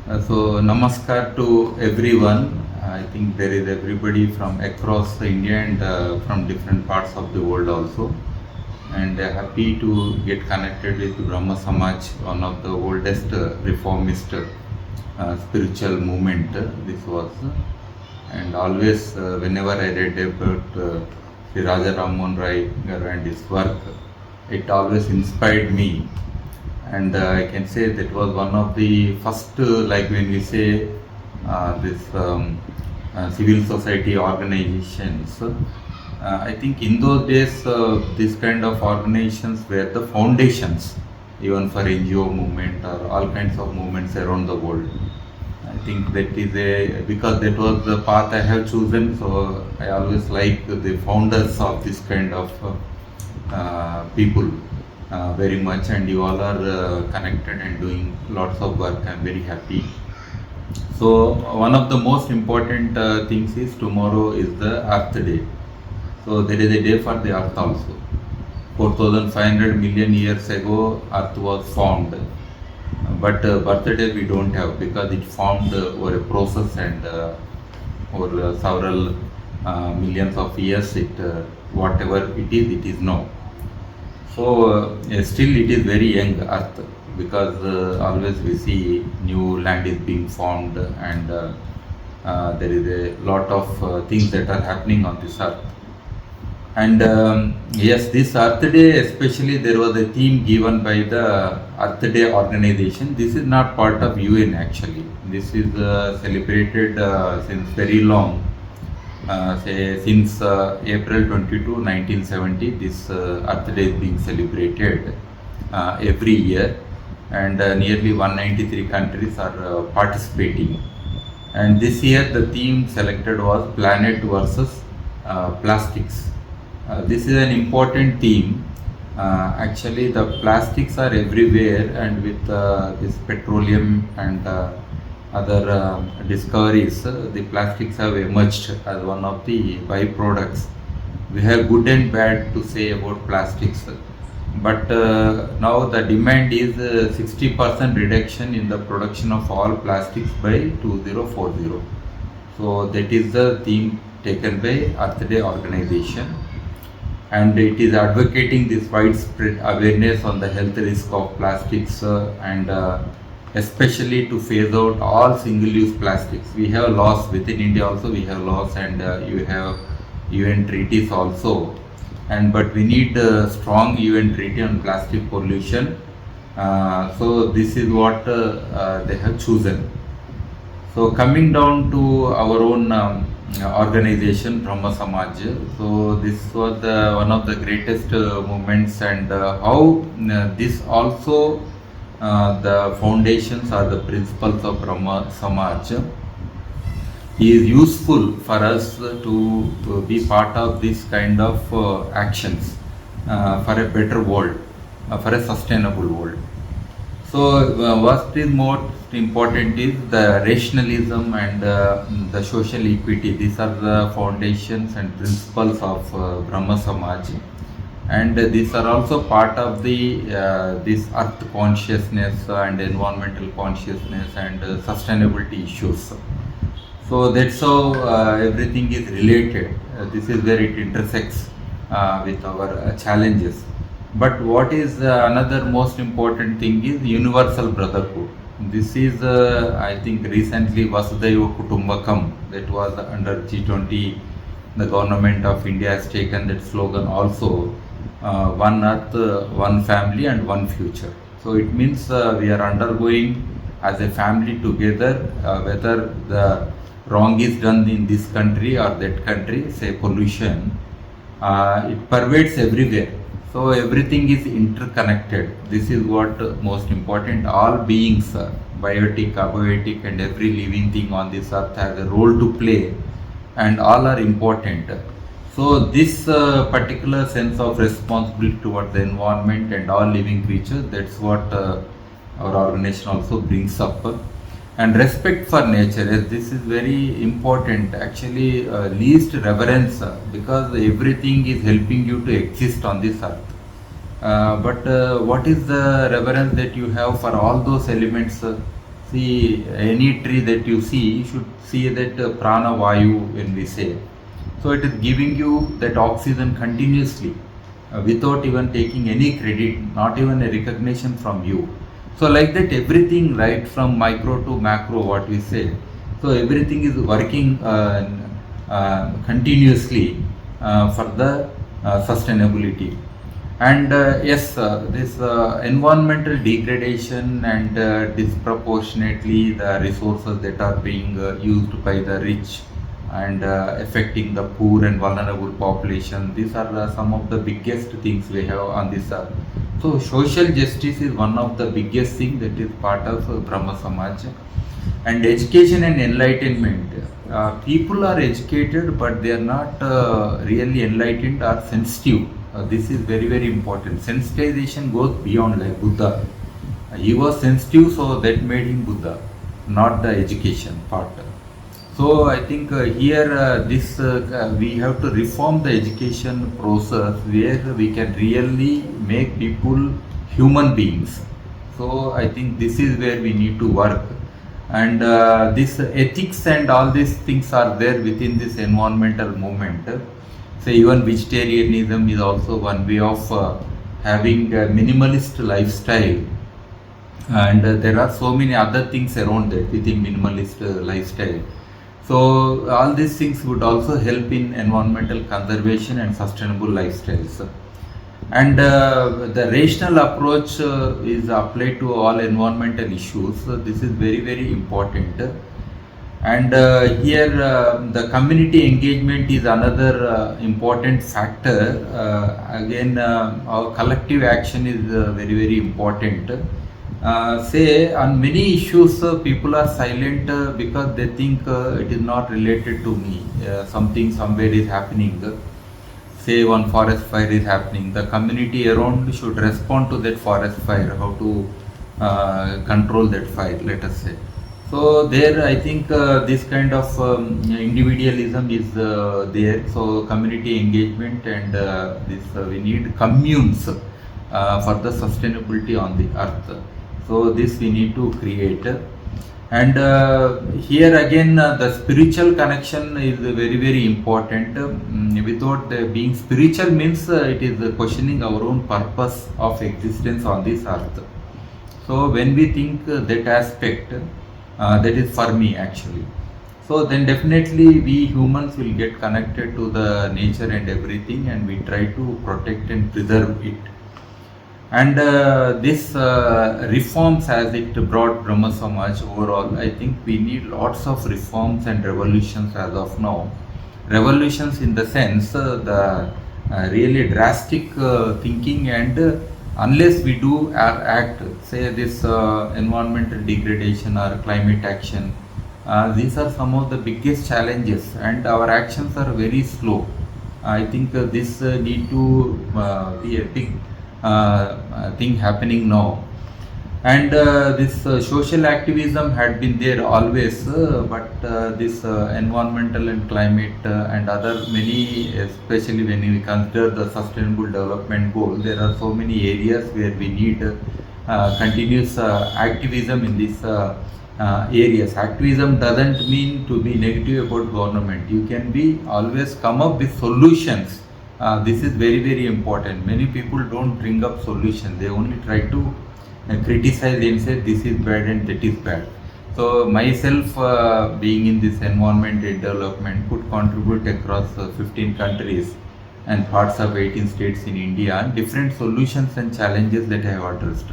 So namaskar to everyone. I think there is everybody from across India and from different parts of the world also. And happy to get connected with Brahmo Samaj, one of the oldest reformist spiritual movement. This was, and always whenever I read about Sri Raja Rammohan Rai Garu and his work, it always inspired me. And I can say that was one of the first, like when we say this civil society organizations. I think in those days, this kind of organizations were the foundations, even for NGO movement or all kinds of movements around the world. I think that is because that was the path I have chosen. So I always like the founders of this kind of people very much, and you all are connected and doing lots of work. I'm very happy. So one of the most important things is tomorrow is the Earth Day. So there is a day for the Earth also. 4,500 million years ago, Earth was formed, but birthday we don't have because it formed over a process and over several millions of years. Whatever it is now. So still it is very young Earth, because always we see new land is being formed, and there is a lot of things that are happening on this Earth. And yes, this Earth Day especially, there was a theme given by the Earth Day organization. This is not part of UN actually. This is celebrated since very long. Say since April 22, 1970, this Earth Day is being celebrated every year, and nearly 193 countries are participating. And this year the theme selected was Planet versus Plastics. This is an important theme. Actually, the plastics are everywhere, and with this petroleum and other discoveries, the plastics have emerged as one of the byproducts. We have good and bad to say about plastics, but now the demand is 60% reduction in the production of all plastics by 2040. So that is the theme taken by Earth Day organization, and it is advocating this widespread awareness on the health risk of plastics and especially to phase out all single-use plastics. We have laws within India also, we have laws, and you have UN treaties also, and but we need a strong UN treaty on plastic pollution. So this is what they have chosen. So coming down to our own organization, Brahmo Samaj. So this was one of the greatest movements, and how this also the foundations or the principles of Brahmo Samaj is useful for us to be part of this kind of actions for a better world, for a sustainable world. So what is most important is the rationalism and the social equity. These are the foundations and principles of Brahmo Samaj, and these are also part of the this earth consciousness and environmental consciousness and sustainability issues. So that's how everything is related. This is where it intersects with our challenges. But what is another most important thing is universal brotherhood. This is, I think, recently Vasudhaiva Kutumbakam, that was under G20. The government of India has taken that slogan also, one earth, one family, and one future. So it means we are undergoing as a family together, whether the wrong is done in this country or that country, say pollution, it pervades everywhere. So everything is interconnected. This is what most important. All beings, biotic, abiotic, and every living thing on this earth has a role to play, and all are important. So this particular sense of responsibility towards the environment and all living creatures, that's what our organization also brings up. And respect for nature, as this is very important. Actually, least reverence, because everything is helping you to exist on this earth. But what is the reverence that you have for all those elements? See, any tree that you see, you should see that prana vayu when we say. So it is giving you that oxygen continuously without even taking any credit, not even a recognition from you. So like that, everything, right from micro to macro, what we say. So everything is working continuously for the sustainability. And yes, this environmental degradation and disproportionately the resources that are being used by the rich and affecting the poor and vulnerable population, these are some of the biggest things we have on this earth. So social justice is one of the biggest thing that is part of Brahmo Samaj. And education and enlightenment. People are educated, but they are not really enlightened or sensitive. This is very, very important. Sensitization goes beyond, like Buddha. He was sensitive, so that made him Buddha, not the education part. So I think here we have to reform the education process where we can really make people human beings. So I think this is where we need to work. And this ethics and all these things are there within this environmental movement. So even vegetarianism is also one way of having a minimalist lifestyle, and there are so many other things around that within minimalist lifestyle. So all these things would also help in environmental conservation and sustainable lifestyles. And the rational approach is applied to all environmental issues. This is very, very important. And here the community engagement is another important factor. Again, our collective action is very, very important. Say on many issues people are silent because they think it is not related to me. Something somewhere is happening. Say one forest fire is happening, the community around should respond to that forest fire, how to control that fire, let us say. So there I think this kind of individualism is there. So community engagement and we need communes for the sustainability on the earth. So this we need to create. And here again the spiritual connection is very, very important. Without being spiritual means it is questioning our own purpose of existence on this earth. So when we think that aspect, that is for me actually. So then definitely we humans will get connected to the nature and everything, and we try to protect and preserve it. And this reforms as it brought Brahmo Samaj overall, I think we need lots of reforms and revolutions as of now. Revolutions in the sense the really drastic thinking, and unless we do act, say this environmental degradation or climate action, these are some of the biggest challenges, and our actions are very slow. I think this need to be a big thing happening now. And this social activism had been there always, but this environmental and climate and other many, especially when we consider the sustainable development goal, there are so many areas where we need continuous activism in these areas. Activism doesn't mean to be negative about government. You can be always come up with solutions. This is very, very important. Many people don't bring up solutions. They only try to criticize and say this is bad and that is bad. So myself being in this environment and development could contribute across 15 countries and parts of 18 states in India, different solutions and challenges that I have addressed.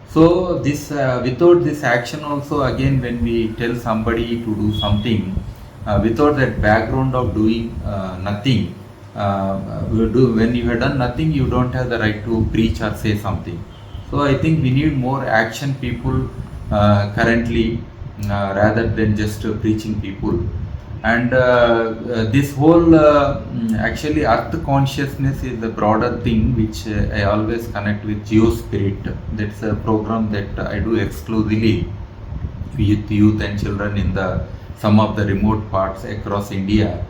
So this without this action also, again when we tell somebody to do something, without that background of doing nothing, when you have done nothing, you don't have the right to preach or say something. So I think we need more action people currently rather than just preaching people. And this whole actually earth consciousness is the broader thing which I always connect with Geospirit. That's a program that I do exclusively with youth and children in the some of the remote parts across India,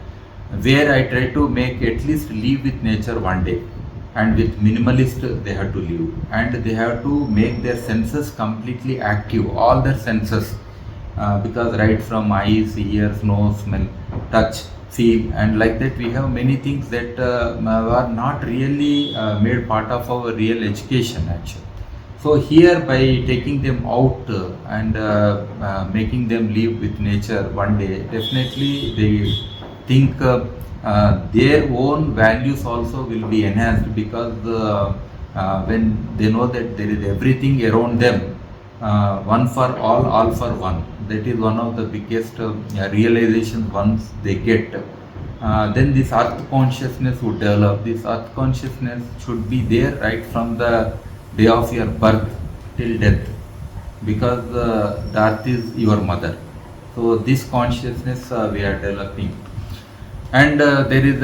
where I try to make at least live with nature one day. and with minimalist they have to live, and they have to make their senses completely active, all their senses, because right from eyes, ears, nose, smell, touch, feel, and like that we have many things that are not really made part of our real education actually. So here, by taking them out and making them live with nature one day, definitely they think their own values also will be enhanced, because when they know that there is everything around them, one for all for one. That is one of the biggest realizations once they get. Then this earth consciousness would develop. This earth consciousness should be there right from the day of your birth till death, because the earth is your mother. So this consciousness we are developing. And there is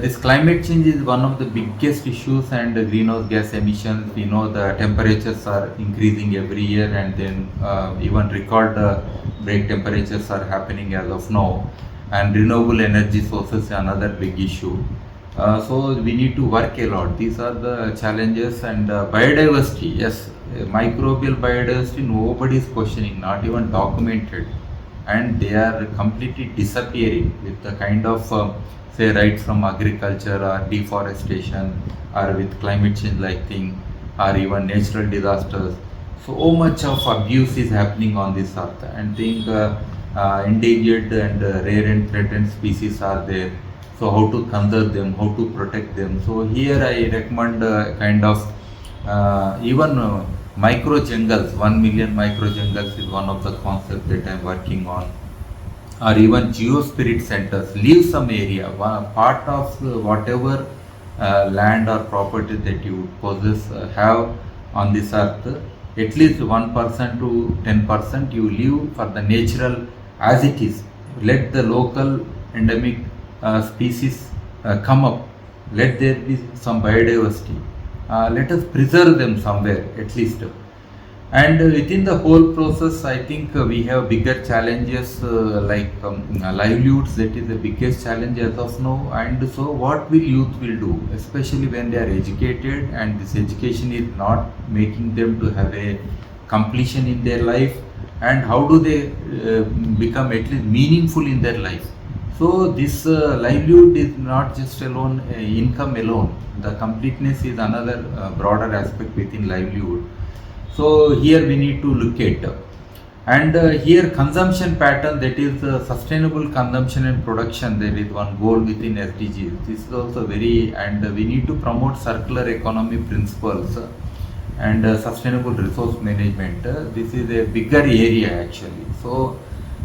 this climate change is one of the biggest issues, and greenhouse gas emissions. We know the temperatures are increasing every year, and then even record break temperatures are happening as of now. And renewable energy sources is another big issue. So we need to work a lot. These are the challenges. And biodiversity, yes, microbial biodiversity, nobody is questioning, not even documented, and they are completely disappearing with the kind of say right from agriculture or deforestation, or with climate change like thing, or even natural disasters. So much of abuse is happening on this earth, and think endangered and rare and threatened species are there. So how to conserve them, how to protect them. So here I recommend kind of even micro jungles. 1 million micro jungles is one of the concepts that I am working on. Or even geospirit centers. Leave some area, part of whatever land or property that you possess, have on this earth, at least 1% to 10% you leave for the natural as it is. Let the local endemic species come up. Let there be some biodiversity. Let us preserve them somewhere at least. And within the whole process, I think we have bigger challenges like livelihoods. That is the biggest challenge as of now. And so what will youth will do, especially when they are educated, and this education is not making them to have a completion in their life, and how do they become at least meaningful in their life. So this livelihood is not just alone income alone. The completeness is another broader aspect within livelihood. So here we need to look at, and here consumption pattern, that is sustainable consumption and production. There is one goal within SDGs. This is also very, and we need to promote circular economy principles and sustainable resource management. This is a bigger area actually. So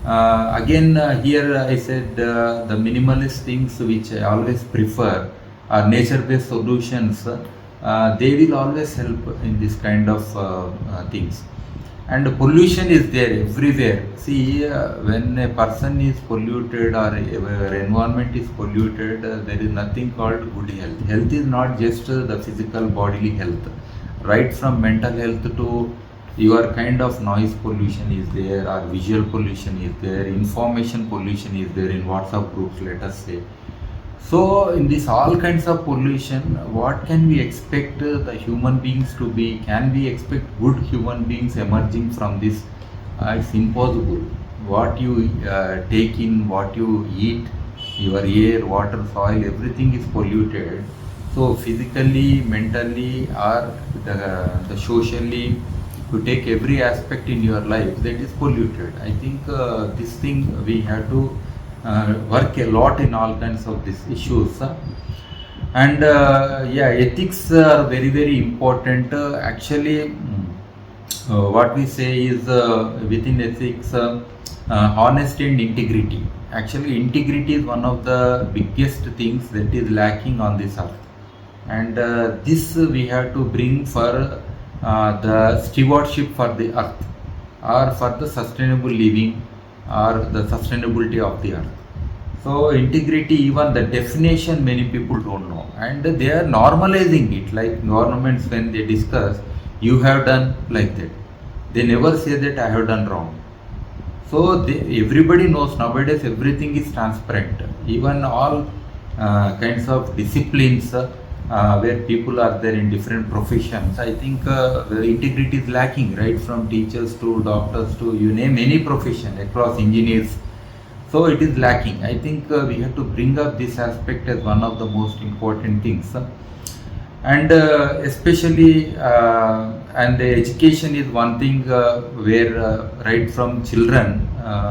again here I said the minimalist things which I always prefer are nature-based solutions. They will always help in this kind of things. And pollution is there everywhere. See, when a person is polluted or our environment is polluted, there is nothing called good health. Health is not just the physical bodily health. Right from mental health to your kind of noise pollution is there, or visual pollution is there, information pollution is there in WhatsApp groups, let us say. So in this all kinds of pollution, what can we expect the human beings to be? Can we expect good human beings emerging from this? It's impossible. What you take in, what you eat, your air, water, soil, everything is polluted. So physically, mentally, or the socially, to take every aspect in your life, that is polluted. I think this thing we have to work a lot in all kinds of these issues. And yeah, ethics are very, very important. Actually, what we say is within ethics, honesty and integrity. Actually, integrity is one of the biggest things that is lacking on this earth. And this we have to bring for the stewardship for the earth, or for the sustainable living, or the sustainability of the earth. So integrity, even the definition many people don't know, and they are normalizing it. Like governments, when they discuss, you have done like that, they never say that I have done wrong. So everybody knows nowadays everything is transparent. Even all kinds of disciplines where people are there in different professions. I think the integrity is lacking, right from teachers to doctors to you name any profession across engineers. So it is lacking. I think we have to bring up this aspect as one of the most important things. And especially and the education is one thing where right from children,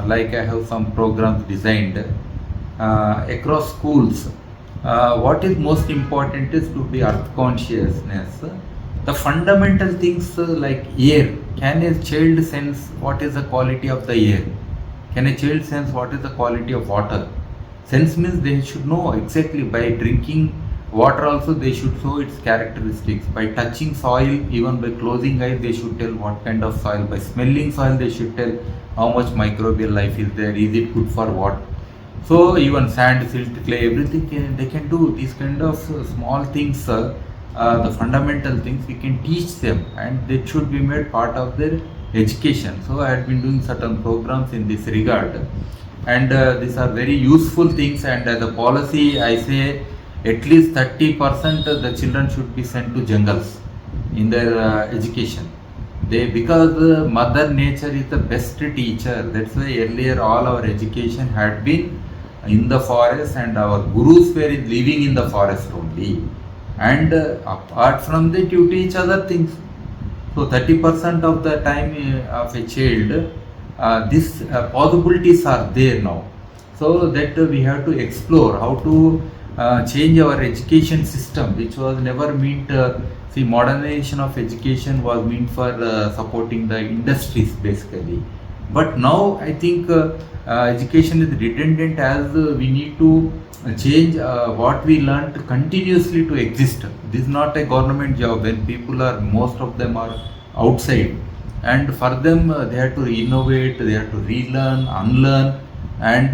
like I have some programs designed across schools. What is most important is to be earth consciousness. The fundamental things like air. Can a child sense what is the quality of the air? Can a child sense what is the quality of water? Sense means they should know exactly. By drinking water also they should know its characteristics. By touching soil, even by closing eyes, they should tell what kind of soil. By smelling soil, they should tell how much microbial life is there. Is it good for what? So even sand, silt, clay, everything they can do. These kind of small things, the fundamental things we can teach them, and they should be made part of their education. So I had been doing certain programs in this regard, and these are very useful things. And the policy, I say at least 30% the children should be sent to jungles in their education. Because mother nature is the best teacher. That's why earlier all our education had been in the forest, and our gurus were living in the forest only. And apart from that, you teach other things. So 30% of the time of a child, these possibilities are there now. So that we have to explore how to change our education system, which was never meant. See, modernization of education was meant for supporting the industries basically. But now I think education is redundant, as we need to change what we learned continuously to exist. This is not a government job when people are, most of them are outside, and for them they have to innovate, they have to relearn, unlearn, and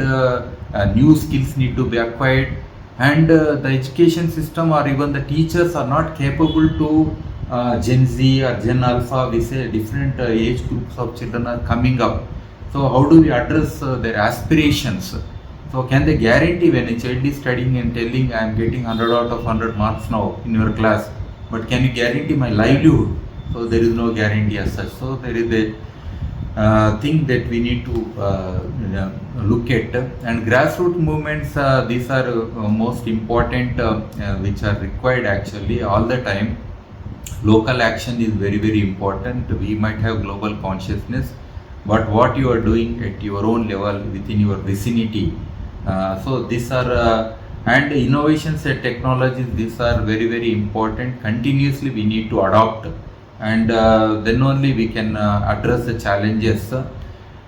new skills need to be acquired. And the education system or even the teachers are not capable to Gen Z or Gen Alpha, we say different age groups of children are coming up. So how do we address their aspirations? So can they guarantee, when a child is studying and telling I am getting 100 out of 100 marks now in your class, but can you guarantee my livelihood? So there is no guarantee as such. So there is a thing that we need to look at. And grassroots movements, these are most important, which are required actually all the time. Local action is very, very important. We might have global consciousness, but what you are doing at your own level within your vicinity. So these are and innovations and technologies, these are very, very important. Continuously we need to adopt, and then only we can address the challenges.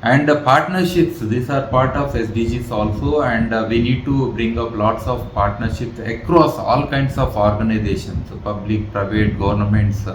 And partnerships, these are part of SDGs also, and we need to bring up lots of partnerships across all kinds of organizations, public, private, governments,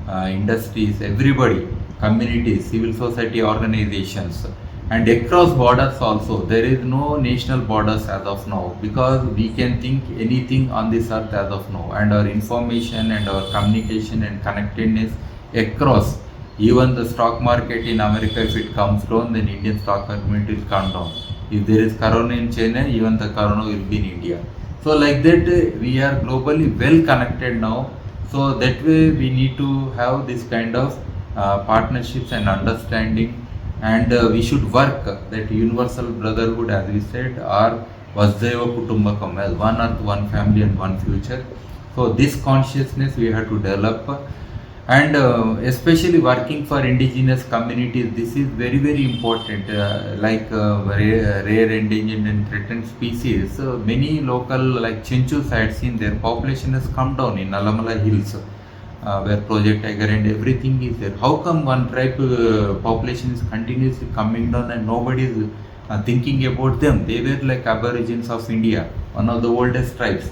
industries, everybody, communities, civil society organizations, and across borders also. There is no national borders as of now, because we can think anything on this earth as of now, and our information and our communication and connectedness across. Even the stock market in America, if it comes down, then Indian stock market will come down. If there is corona in China, even the corona will be in India. So like that, we are globally well connected now. So that way we need to have this kind of partnerships and understanding, and we should work that universal brotherhood, as we said, or Vasudhaiva Kutumbakam, as one earth, one family and one future. So this consciousness we have to develop. And especially working for indigenous communities, this is very, very important. Like rare, endangered and threatened species, many local like Chinchus, I had seen their population has come down in Alamala Hills, where Project Tiger and everything is there. How come one tribe population is continuously coming down and nobody is thinking about them? They were like aborigines of India, one of the oldest tribes.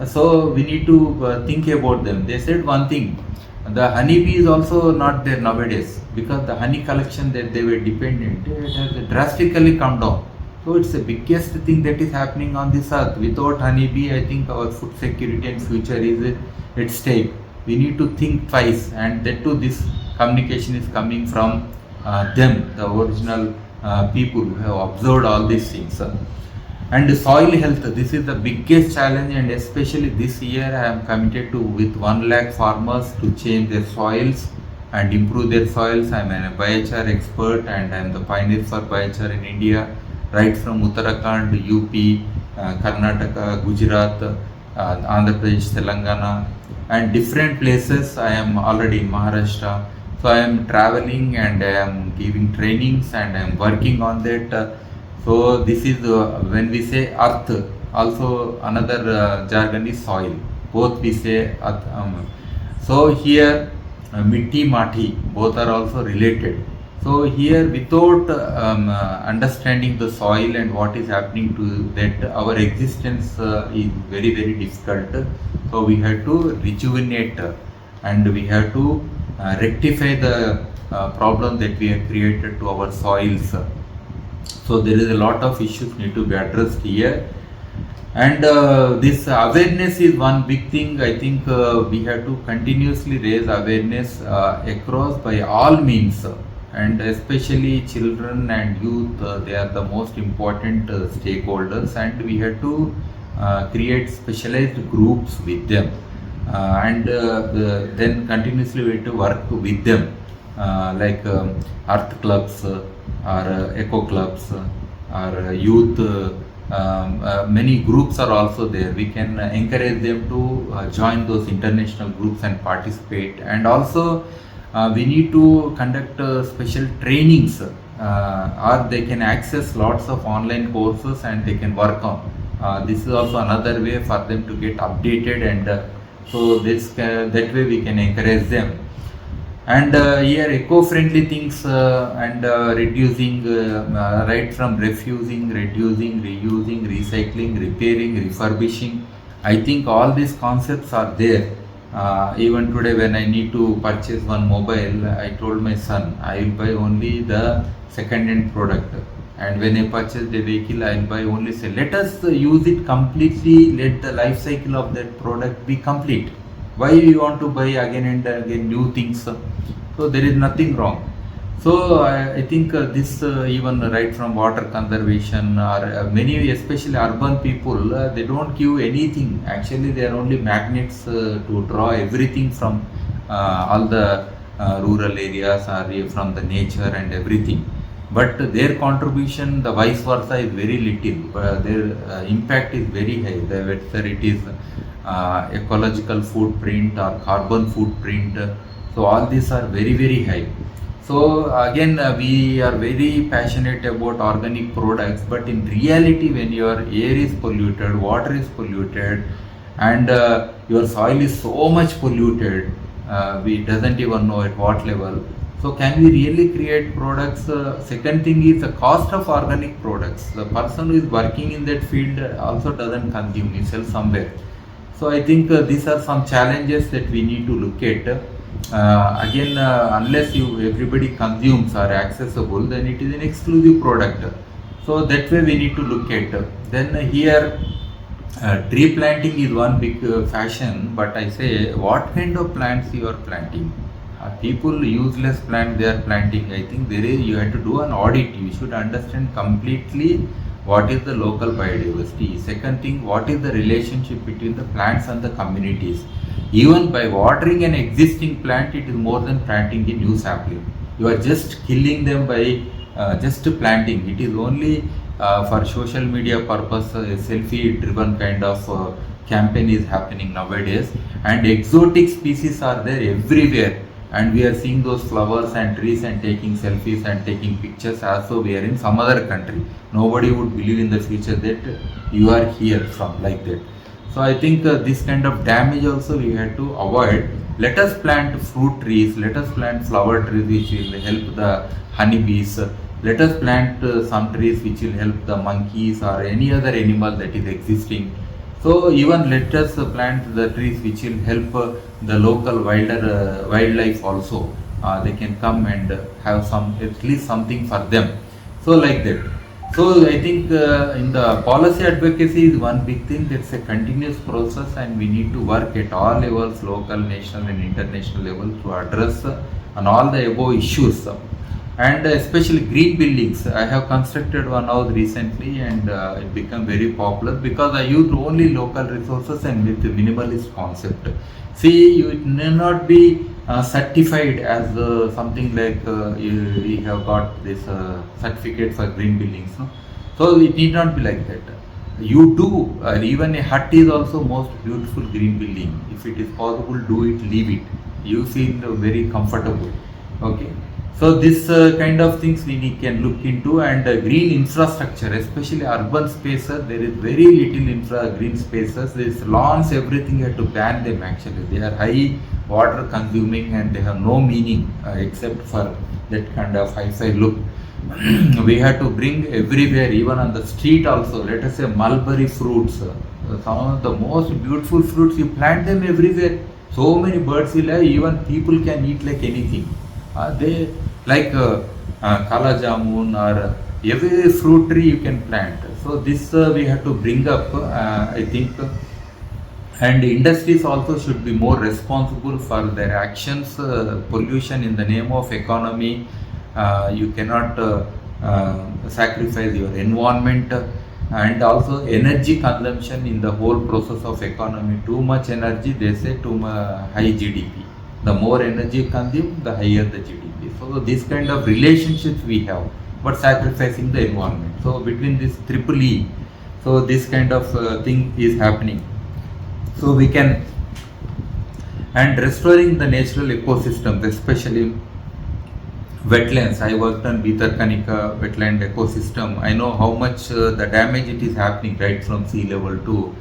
So we need to think about them. They said one thing, the honeybee is also not there nowadays, because the honey collection that they were dependent, it has drastically come down. So it's the biggest thing that is happening on this earth. Without honeybee, I think our food security and future is at stake. We need to think twice, and that too, this communication is coming from them, the original people who have observed all these things. And soil health, this is the biggest challenge, and especially this year I am committed to with 1 lakh farmers to change their soils and improve their soils. I am a biochar expert and I am the pioneer for biochar in India, right from Uttarakhand, UP, Karnataka, Gujarat, Andhra Pradesh, Telangana, and different places. I am already in Maharashtra. So I am traveling and I am giving trainings and I am working on that. So this is when we say earth, also another jargon is soil. Both we say earth. So here mitti mati, both are also related. So here without understanding the soil and what is happening to that, our existence is very very difficult. So we have to rejuvenate and we have to rectify the problem that we have created to our soils. So there is a lot of issues need to be addressed here, and this awareness is one big thing. I think we have to continuously raise awareness across by all means, and especially children and youth. They are the most important stakeholders, and we have to create specialized groups with them, and then continuously we have to work with them, like earth clubs or eco clubs or youth. Many groups are also there. We can encourage them to join those international groups and participate, and also we need to conduct special trainings, or they can access lots of online courses and they can work on. This is also another way for them to get updated, and so that way we can encourage them. And here eco-friendly things and reducing, right from refusing, reducing, reusing, recycling, repairing, refurbishing. I think all these concepts are there. Even today when I need to purchase one mobile, I told my son I will buy only the second-hand product, and when I purchase the vehicle I will buy only, say, let us use it completely, let the life cycle of that product be complete. Why we want to buy again and again new things? So there is nothing wrong. So I think this even right from water conservation, or many especially urban people, they don't give anything. Actually they are only magnets to draw everything from all the rural areas or from the nature and everything. But their contribution, the vice versa, is very little. Their impact is very high. Whether it is ecological footprint or carbon footprint, so all these are very very high. So again we are very passionate about organic products, but in reality when your air is polluted, water is polluted, and your soil is so much polluted, we doesn't even know at what level. So can we really create products? Second thing is the cost of organic products. The person who is working in that field also doesn't consume, he sells somewhere. So I think these are some challenges that we need to look at. Again, unless everybody consumes or accessible, then it is an exclusive product. So that way we need to look at. Then here tree planting is one big fashion, but I say what kind of plants you are planting? People useless plants they are planting. I think you have to do an audit. You should understand completely what is the local biodiversity. Second thing, what is the relationship between the plants and the communities. Even by watering an existing plant, it is more than planting a new sapling. You are just killing them by just planting. It is only for social media purpose, a selfie driven kind of campaign is happening nowadays, and exotic species are there everywhere, and we are seeing those flowers and trees and taking selfies and taking pictures as though we are in some other country. Nobody would believe in the future that you are here from like that. So I think this kind of damage also we have to avoid. Let us plant fruit trees, let us plant flower trees which will help the honeybees. Let us plant some trees which will help the monkeys or any other animal that is existing. So even let us plant the trees which will help the local wildlife also. They can come and have at least something for them. So like that. So I think in the policy advocacy is one big thing. That's a continuous process, and we need to work at all levels, local, national and international level, to address on all the above issues. and especially green buildings. I have constructed one house recently, and it became very popular because I used only local resources and with the minimalist concept. See, you need not be certified as something like you have got this certificate for green buildings. No? So it need not be like that. You do, even a hut is also most beautiful green building. If it is possible, do it, leave it. You feel very comfortable. Okay. So this kind of things we can look into, and green infrastructure, especially urban spaces, there is very little green spaces. These lawns, everything, you have to ban them actually. They are high water consuming and they have no meaning except for that kind of high-fi look. We have to bring everywhere, even on the street also. Let us say mulberry fruits, some of the most beautiful fruits, you plant them everywhere. So many birds will have, even people can eat like anything. They like kala jamun or every fruit tree you can plant. So this we have to bring up, I think, and industries also should be more responsible for their actions. Pollution in the name of economy, you cannot sacrifice your environment, and also energy consumption in the whole process of economy. Too much energy, they say, too much high GDP. The more energy consumed, the higher the GDP. So this kind of relationships we have, but sacrificing the environment. So between this triple E, so this kind of thing is happening. So we can, and restoring the natural ecosystems, especially wetlands. I worked on Bhitarkanika wetland ecosystem. I know how much the damage it is happening, right from sea level to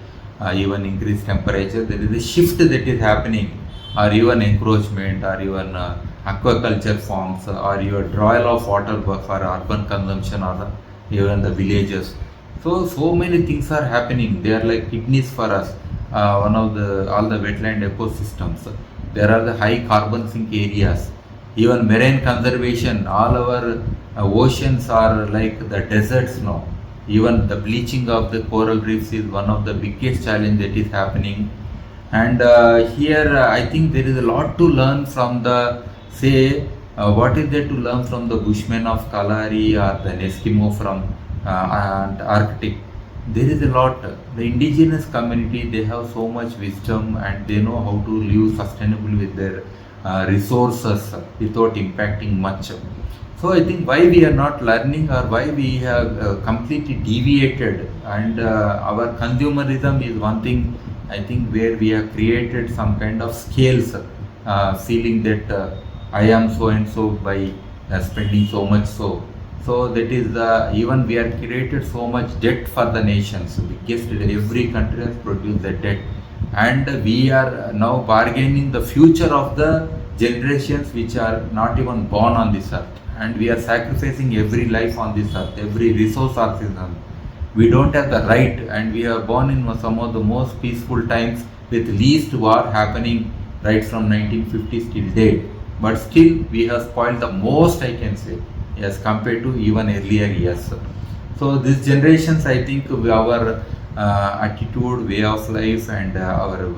even increased temperature. There is a shift that is happening, or even encroachment, or even aquaculture farms, or your drawal of water for urban consumption, or even the villages. So many things are happening. They are like kidneys for us. One of the all the wetland ecosystems. There are the high carbon sink areas. Even marine conservation, all our oceans are like the deserts now. Even the bleaching of the coral reefs is one of the biggest challenge that is happening. And here I think there is a lot to learn from the, say, what is there to learn from the Bushmen of Kalahari or the Eskimo from Arctic. There is a lot. The indigenous community, they have so much wisdom and they know how to live sustainably with their resources without impacting much. So I think why we are not learning, or why we have completely deviated, and our consumerism is one thing, I think, where we have created some kind of scales, feeling that I am so and so by spending so much. So that is even we have created so much debt for the nations. Biggest, every country has produced the debt, and we are now bargaining the future of the generations which are not even born on this earth, and we are sacrificing every life on this earth, every resource artisan. We don't have the right, and we are born in some of the most peaceful times with least war happening right from 1950s till date, but still we have spoiled the most, I can say, as compared to even earlier years. So these generations, I think, our attitude, way of life, and our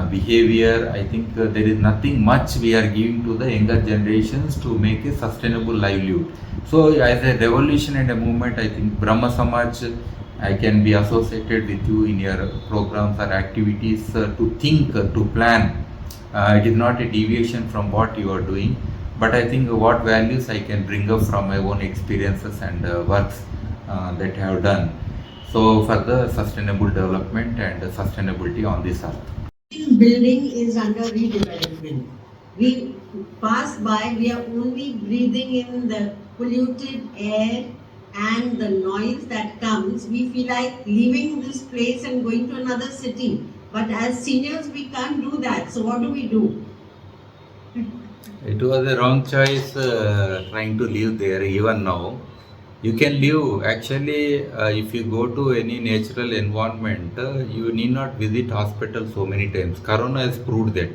behavior, I think there is nothing much we are giving to the younger generations to make a sustainable livelihood. So as a revolution and a movement, I think Brahmo Samaj, I can be associated with you in your programs or activities to think, to plan. It is not a deviation from what you are doing, but I think what values I can bring up from my own experiences and works that I have done. So for the sustainable development and sustainability on this earth. Building is under redevelopment. We pass by, we are only breathing in the polluted air and the noise that comes. We feel like leaving this place and going to another city. But as seniors, we can't do that. So what do we do? It was a wrong choice trying to live there even now. You can live actually if you go to any natural environment, you need not visit hospital so many times. Corona has proved that.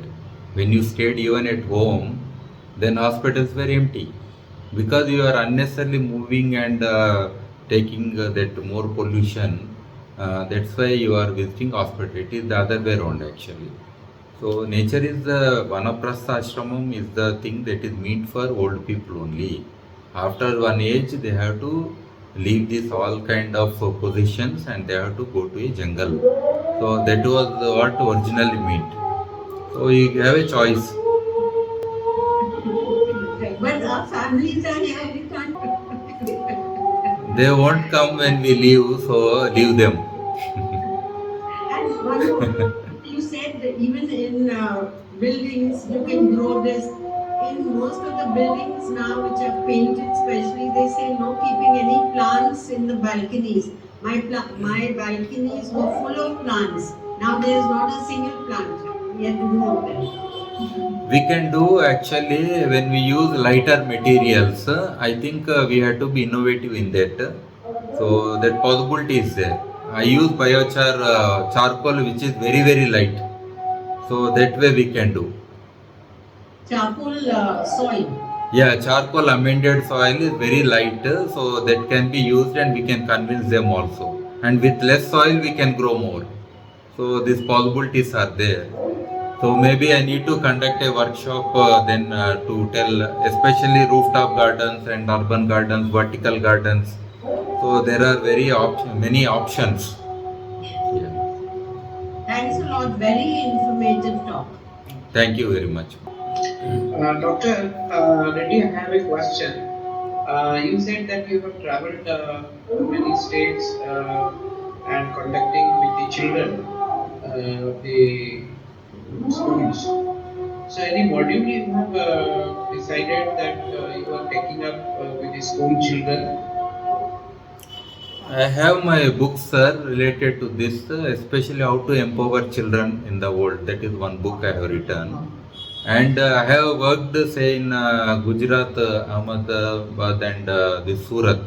When you stayed even at home, then hospitals were empty because you are unnecessarily moving and taking that more pollution. That's why you are visiting hospital. It is the other way around actually. So nature is the Vanaprastha Ashramam is the thing that is meant for old people only. After one age, they have to leave this all kind of positions and they have to go to a jungle. So that was what originally meant. So you have a choice. But our families are here, we can't. They won't come when we leave, so leave them. And one more, you said that even in buildings you can grow this. In most of the buildings now, which are painted, especially, they say no keeping any plants in the balconies. My balconies were full of plants. Now there is not a single plant. We have to remove them. We can do actually when we use lighter materials. I think we have to be innovative in that. So that possibility is there. I use biochar charcoal, which is very light. So that way we can do. Charcoal soil. Yeah, charcoal amended soil is very light, so that can be used and we can convince them also. And with less soil, we can grow more. So these possibilities are there. So maybe I need to conduct a workshop then to tell, especially rooftop gardens and urban gardens, vertical gardens. So there are many options. Yeah. Thanks a lot. Very informative talk. Thank you very much. Dr. Reddy, I have a question. You said that you have traveled many states and conducting with the children, the schools. So, any module you have decided that you are taking up with the school children? I have my books, sir, related to this, especially how to empower children in the world. That is one book I have written. And I have worked, say, in Gujarat, Ahmedabad, and the Surat.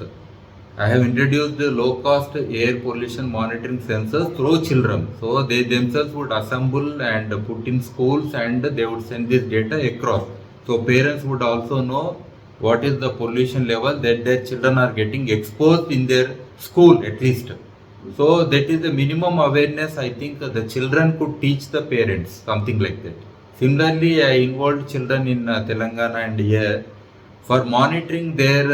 I have introduced low-cost air pollution monitoring sensors through children. So they themselves would assemble and put in schools, and they would send this data across. So parents would also know what is the pollution level that their children are getting exposed in their school at least. So that is the minimum awareness I think the children could teach the parents, something like that. Similarly, I involved children in Telangana and here for monitoring their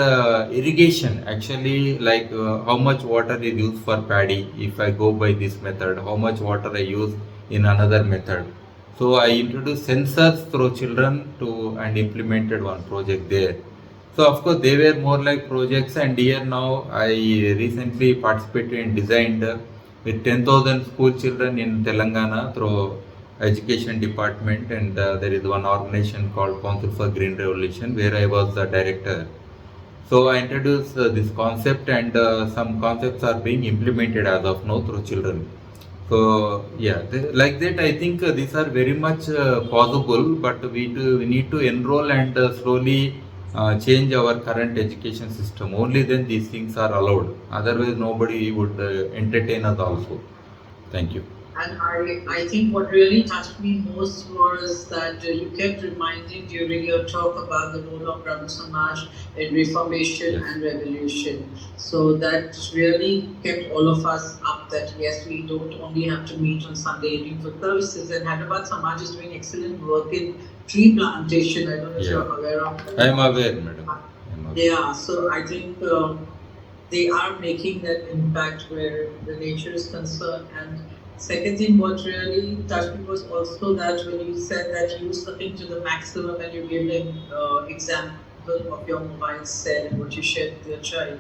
irrigation, actually, like how much water is used for paddy if I go by this method, how much water I use in another method. So I introduced sensors through children to and implemented one project there. So of course they were more like projects, and here now I recently participated and designed with 10,000 school children in Telangana through education department, and there is one organization called Council for Green Revolution where I was the director. So I introduced this concept, and some concepts are being implemented as of now through children. So yeah, like that I think these are very much possible, but we need to enroll and slowly change our current education system. Only then these things are allowed. Otherwise nobody would entertain us also. Thank you. And I think what really touched me most was that you kept reminding during your talk about the role of Brahmo Samaj in reformation Yes. and revolution. So that really kept all of us up that yes, we don't only have to meet on Sunday evening for services. And Hyderabad Samaj is doing excellent work in tree plantation. I don't know if Yeah. you're aware of that. I am aware, madam. I am aware. Yeah, so I think they are making that impact where the nature is concerned. And second thing, what really touched me was also that when you said that you use something to the maximum and you gave an example of your mobile cell and what you shared with your child.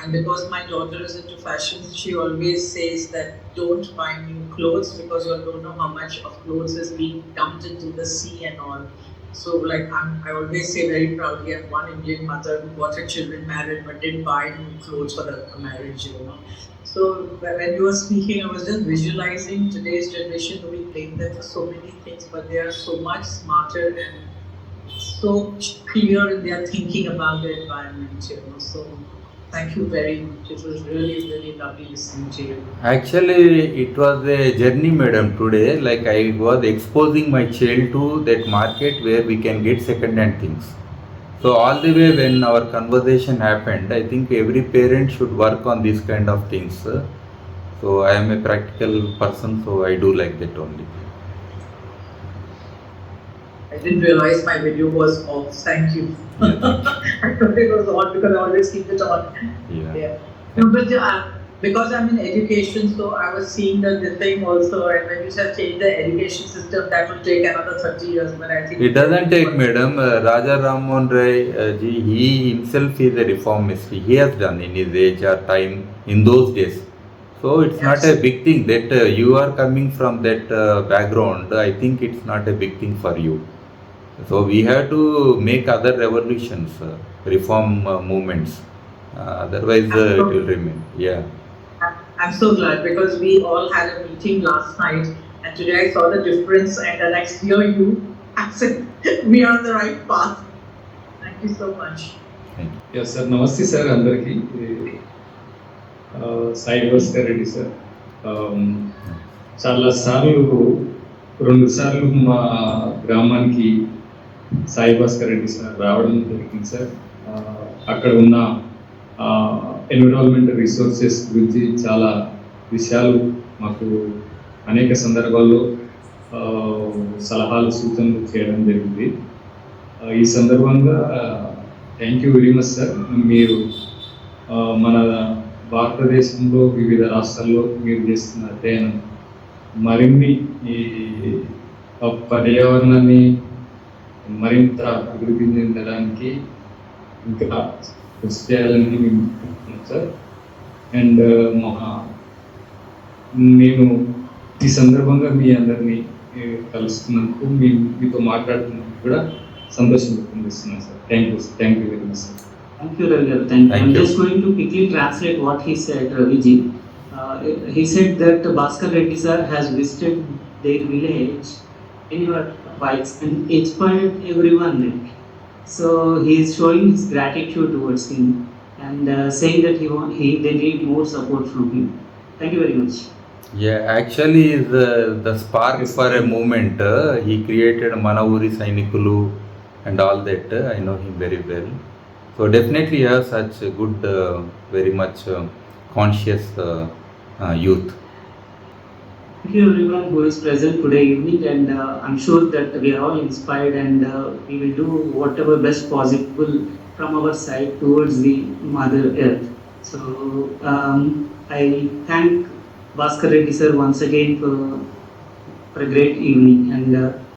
And because my daughter is into fashion, she always says that don't buy new clothes because you don't know how much of clothes is being dumped into the sea and all. So, like, I always say very proudly, I'm one Indian mother who got her children married but didn't buy new clothes for the marriage, you know. So, when you were speaking, I was just visualizing today's generation. We blame them for so many things, but they are so much smarter and so clear in their thinking about the environment, you know. So, thank you very much. It was really lovely listening to you. Actually, it was a journey, madam, today. Like I was exposing my child to that market where we can get second-hand things. So all the way when our conversation happened, I think every parent should work on these kind of things. So I am a practical person, so I do like that only. I didn't realize my video was off. Thank you. Yeah, thank I thought it was on because I always keep it on. you. Yeah. Yeah. No, but because I'm in education, so I was seeing the thing also, and when you said change the education system, that will take another 30 years, but I think It doesn't take, madam. Raja Rammohan Rai ji, he himself is a reformist. He has done in his age or time in those days. So it's not a big thing that you are coming from that background. I think it's not a big thing for you. So we have to make other revolutions, reform movements. Otherwise, it will remain. Yeah. I'm so glad because we all had a meeting last night, and today I saw the difference, and then I hear you. I said, we are on the right path. Thank you so much. Thank you. Yes, sir. Namaste, sir. అందరికి Sai Bhaskar Reddy sir చాలా సార్లు 2 సార్లు మా గ్రామానికి Sai Bhaskar Reddy sir రావడం జరిగింది sir. అక్కడ ఉన్న ఎన్విరాన్మెంట్ రిసోర్సెస్ గురించి చాలా విషయాలు మాకు అనేక సందర్భాల్లో సలహాలు సూచనలు చేయడం జరిగింది. ఈ సందర్భంగా thank you very much sir. మీరు మన భారతదేశంలో వివిధ రాష్ట్రాల్లో మీరు చేస్తున్న అధ్యయనం మరిన్ని ఈ పర్యావరణాన్ని మరింత అభివృద్ధి చెందడానికి ఇంకా కృషి చేయాలని మేము అనుకుంటున్నాం సార్. అండ్ నేను ఈ సందర్భంగా మీ అందరినీ కలుస్తున్నందుకు మీతో మాట్లాడుతున్నందుకు కూడా సంతోషం వ్యక్తం చేస్తున్నాను sir. Thank you very much sir. Thank you, Ravi. Thank you. Thank I'm you. just going to quickly translate what he said, Raviji. He said that Bhaskar Reddy sir has visited their village in your bikes and inspired everyone there. So he is showing his gratitude towards him and saying that they need more support from him. Thank you very much. Yeah, actually, the spark for a movement. He created Manavuri Sainikulu and all that. I know him very well. So definitely he has such a good, very much conscious youth. Thank you everyone who is present today evening, and I'm sure that we are all inspired, and we will do whatever best possible from our side towards the Mother Earth. So I thank Bhaskar Reddy sir once again for a great evening, and